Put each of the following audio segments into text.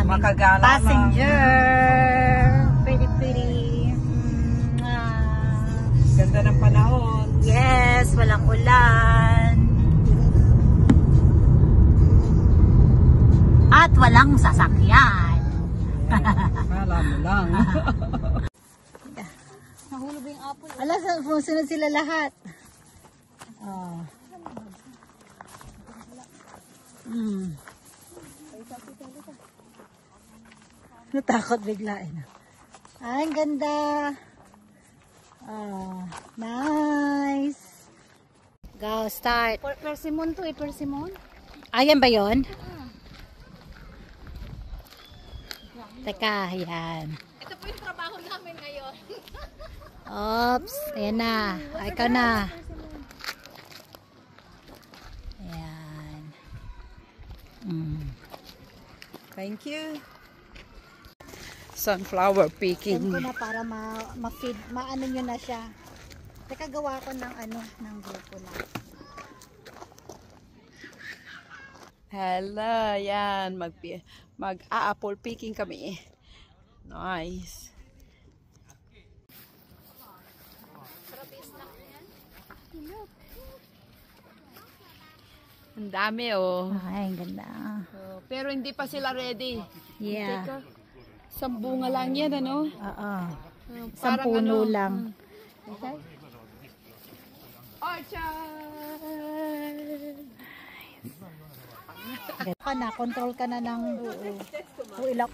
aming passenger. Pretty, pretty. Ganda ng panahon. Yes, walang ulan. At walang sasakyan. Kala mo lang. Nahulog yung apple. Ala, sunod sila lahat. Oh. Natakot bigla eh. Ay, ang ganda. Oh, nice. Go, start. Persimmon to eh, persimmon. Ayan ba yun? Teka, ayan. Ito po yung trabaho namin ngayon. Oops, ayan na. Ay, ikaw na. Ayan. Thank you. Sunflower picking. Send ko na para ma-feed, maano nyo na siya. Teka, gawa ko ng ng grupo na. Hello, yan. Mag-apple picking kami. Nice. Ang dami oh. Ay, ang ganda. Pero hindi pa sila ready. Yeah. Teka, isang bunga lang yan, ano? Oo. Isang Parang puno ano, lang. Okay. Orchard! Ka na, control ka na ng ilang.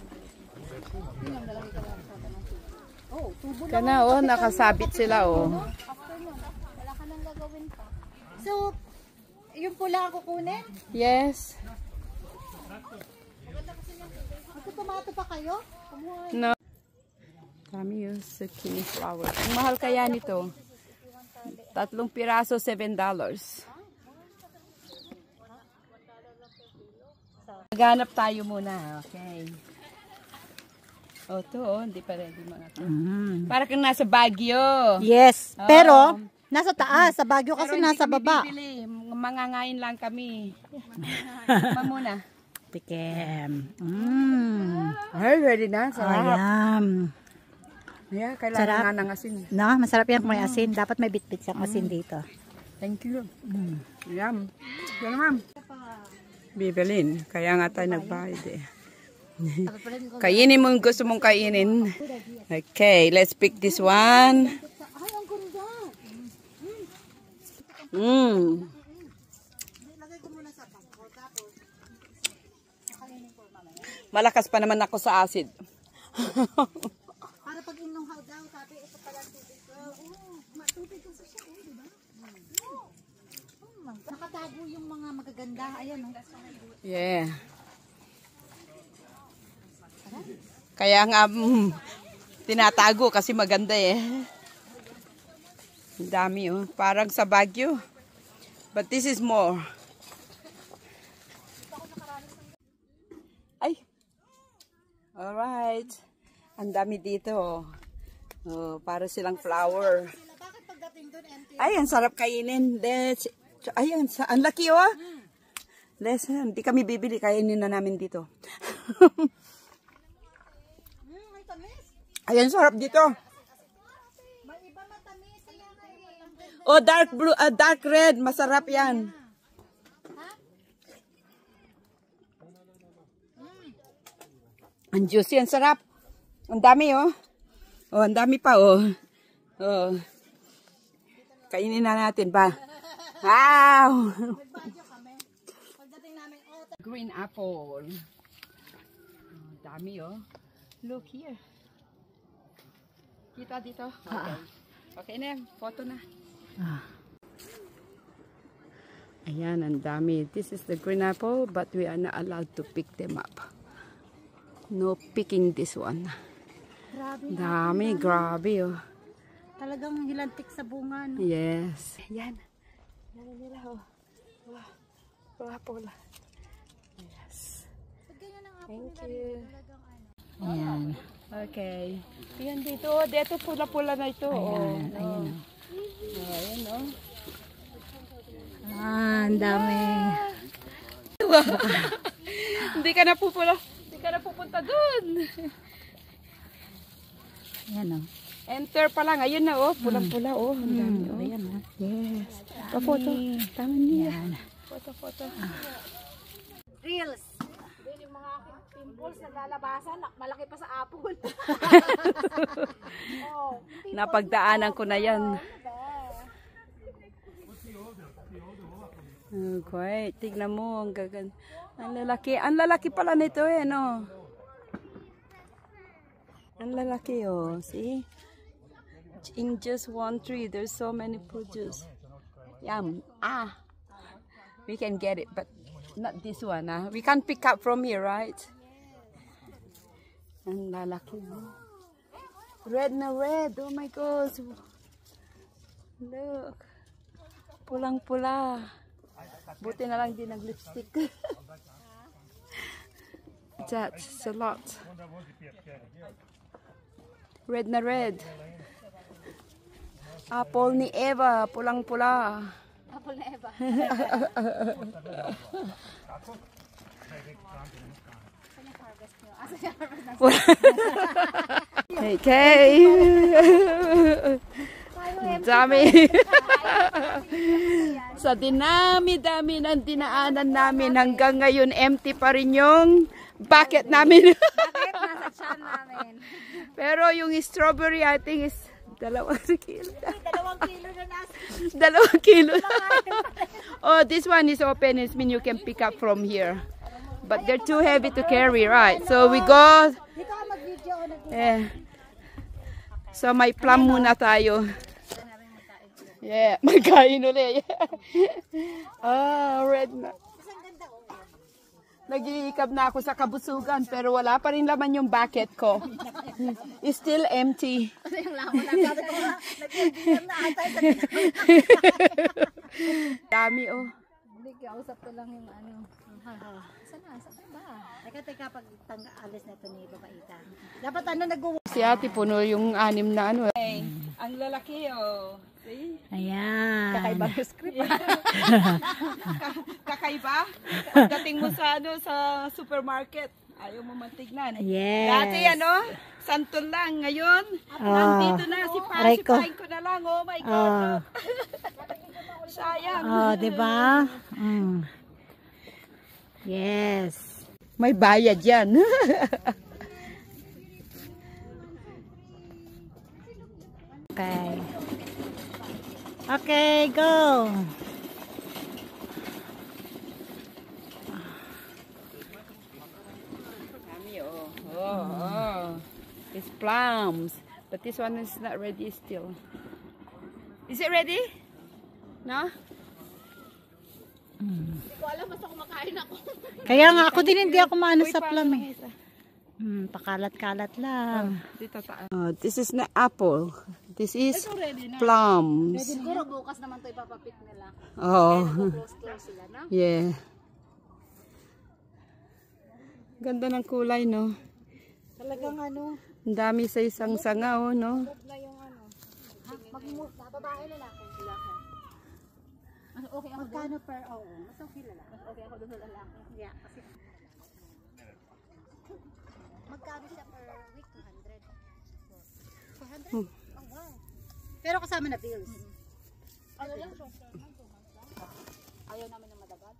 Kana oh, nakasabit sila oh. Wala ka nang gagawin pa. So, yung pula ang kukunin? Yes. Magtutumato pa kayo? No. Kami yung zucchini flower. Ang mahal kaya nito? 3 piraso, $7. Maghanap tayo muna. Okay. O, to, hindi pa ready mga to. Para kang nasa Baguio. Yes. Oh. Pero, nasa taas. Sa Baguio kasi Pero nasa hindi kami baba. bibili. Mangangain lang kami. Mamuna. Tikem. Ay, ready na. Sarap. Ayan. Yeah, kailangan Sarap. nga ng asin. No, masarap yan kung may asin. Dapat may bit-bit siyang asin dito. Thank you. Yum. Yan ma'am. Bibilin. Kaya nga tayo nagbayad eh. Kainin mo yung gusto mong kainin. Okay, let's pick this one. Malakas pa naman ako sa acid. Para pag inuhaw daw, sabi ito pala tubig ko. Matubig ko sa siya, di ba? Nakatago yung mga magaganda. Ayan, oh. Yeah. Kaya nga tinatago kasi maganda eh. Ang dami oh. Parang sa Baguio. But this is more. Ay. Alright. Ang dami dito oh. Oh, para silang flower. Bakit pagdating doon empty? Ay, ang sarap kainin. Ayan, ang laki oh. Hindi kami bibili. Kainin na namin dito. May tamis. Ayan, sarap dito. May iba matamis. Oh, dark blue, dark red. Masarap yan. Ang juicy, ang sarap. Ang dami oh. Oh, ang dami pa oh. Oh. Kainin na natin ba? Wow! Green apple. Oh, dami oh. Look here. Kita dito? Okay. Okay na, photo na. Ayan, ang dami. This is the green apple, but we are not allowed to pick them up. No picking this one. Grabe. Dami, grabe oh. Talagang hilantik sa bunga. No? Yes. Ayan. Ayan nila oh. Wala pula. Yes. Thank you. Ayan. Okay. Ayan dito. Dito pula-pula na ito. Ayan. Oh. Ayan. Oh, ayan oh. Ang dami. Hindi ka napupula. Hindi ka na pupunta dun. Yan o. Enter pa lang. Ayun na oh. Pulang-pula oh. Ang dami oh. Ayan o. Yes. Pa-photo. Tama niya. Yan. Photo. Reels. Yung mga aking pimples naglalabasan, malaki pa sa apple. Napagdaanan ko na yan. Okay, tignan mo, ang gagan. Ang lalaki pala nito eh, no? Ang lalaki oh, see? In just one tree, there's so many produce. Yum. We can get it, but not this one, We can't pick up from here, right? Ang lalaki mo. Red na red, oh my gosh. Look. Pulang-pula. Buti na lang din nag-lipstick. That's a lot. Red na red. Apple ni Eva, pulang-pula. Apple na Eva. Okay. Dami. Sa dinami-dami ng dinaanan namin hanggang ngayon empty pa rin yung bucket namin. Bakit? Nasa chan namin. Pero yung strawberry I think is 2 kilo. 2 kilo na nasa. 2 kilo. Oh, this one is open. It means you can pick up from here. But they're too heavy to carry, right? So we go. Dito ka mag-video o Yeah. So may plum muna tayo. Yeah, magkain ulit. Red na. Nag-iikab na ako sa kabusugan pero wala pa rin laman yung bucket ko. It's still empty. Ano yung laman na sabi ko nga, nag-iigiyan na ata. Dami oh. Hindi, kausap ko lang yung ano. Saan ba? Teka, pag alis na ito ni Babaita. Dapat ano nag-uwi. Si ate puno yung 6 na ano. Hey, ang lalaki oh. See? Ayan. Kakaiba yung script. Kakaiba? Pagdating mo sa ano sa supermarket, ayaw mo mantignan. Yes. Dati ano, santol lang. Ngayon, nandito na si Pacified ko na lang. Oh my God. Sayang. Oh, di ba? Yes. May bayad yan. Okay. Okay, go. It's plums. But this one is not ready still. Is it ready? No? Hindi ko alam, basta kumakain ako. Kaya nga ako din hindi ako maano sa paano plum na eh. isa? Pakalat-kalat lang. Dito taas. This is not apple. This is Ready na. plums. Siguro bukas naman ito ipapapik nila. Oh. Close sila, no? Yeah. Ganda ng kulay, no? Talagang ano. Ang dami sa isang sanga, oh, no? Na yung ano. Babae lalaki. Okay ako doon. Magkano per hour? Mas okay lalaki. Okay ako doon sa lalaki. Yeah, kasi magkano siya per week? 200? 400? Oh, wow. Pero kasama na bills. Ano lang, short term lang, 2 months lang. Ayaw namin ng madagal.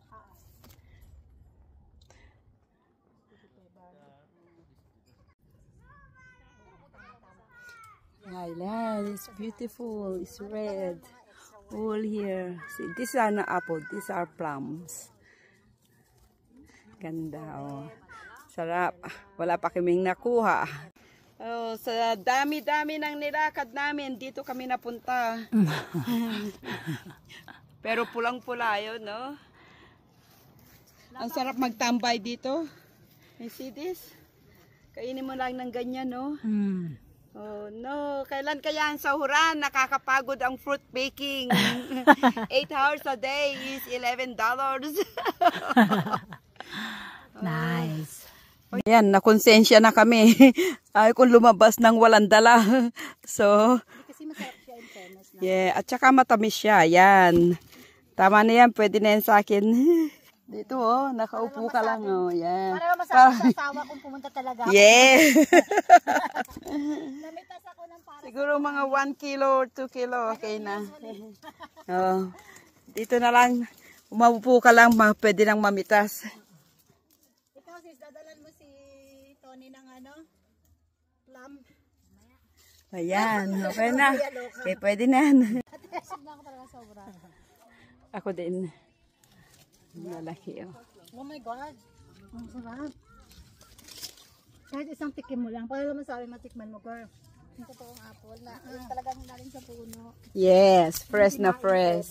Thailand, it's beautiful. It's red. All here. See, these are not apple. These are plums. Ganda, oh. Sarap. Wala pa kaming nakuha. Oh, sa dami-dami ng nilakad namin, dito kami napunta. Pero pulang-pula yun, no? Ang sarap magtambay dito. You see this? Kainin mo lang ng ganyan, no? Oh no, kailan kaya ang sahuran? Nakakapagod ang fruit baking. 8 hours a day is $11. Nice. Ayan, nakonsensya na kami. Ay kung lumabas ng walang dala. So, Kasi masarap siya in fairness na. yeah, at saka matamis siya. Yan. Tama na yan, pwede na yan sa akin. Dito oh, nakaupo ka lang oh. Yan. Para masabi sa asawa kung pumunta talaga ako. Yeah. Namitas ako ng para. Siguro mga 1 kilo or 2 kilo, okay na. Oh. Dito na lang, umaupo ka lang, pwede nang mamitas. Ikaw sis, dadalan mo si Tony ng ano? Plum. Ayan, okay na. Okay, pwede na. Tested na ako talaga sobra. Ako din. Malaki oh. Oh my God. Ang sarap. Kahit isang tikim mo lang. Para naman sabi matikman mo, girl. Yung totoong apple na talagang galing sa puno. Yes, fresh na fresh.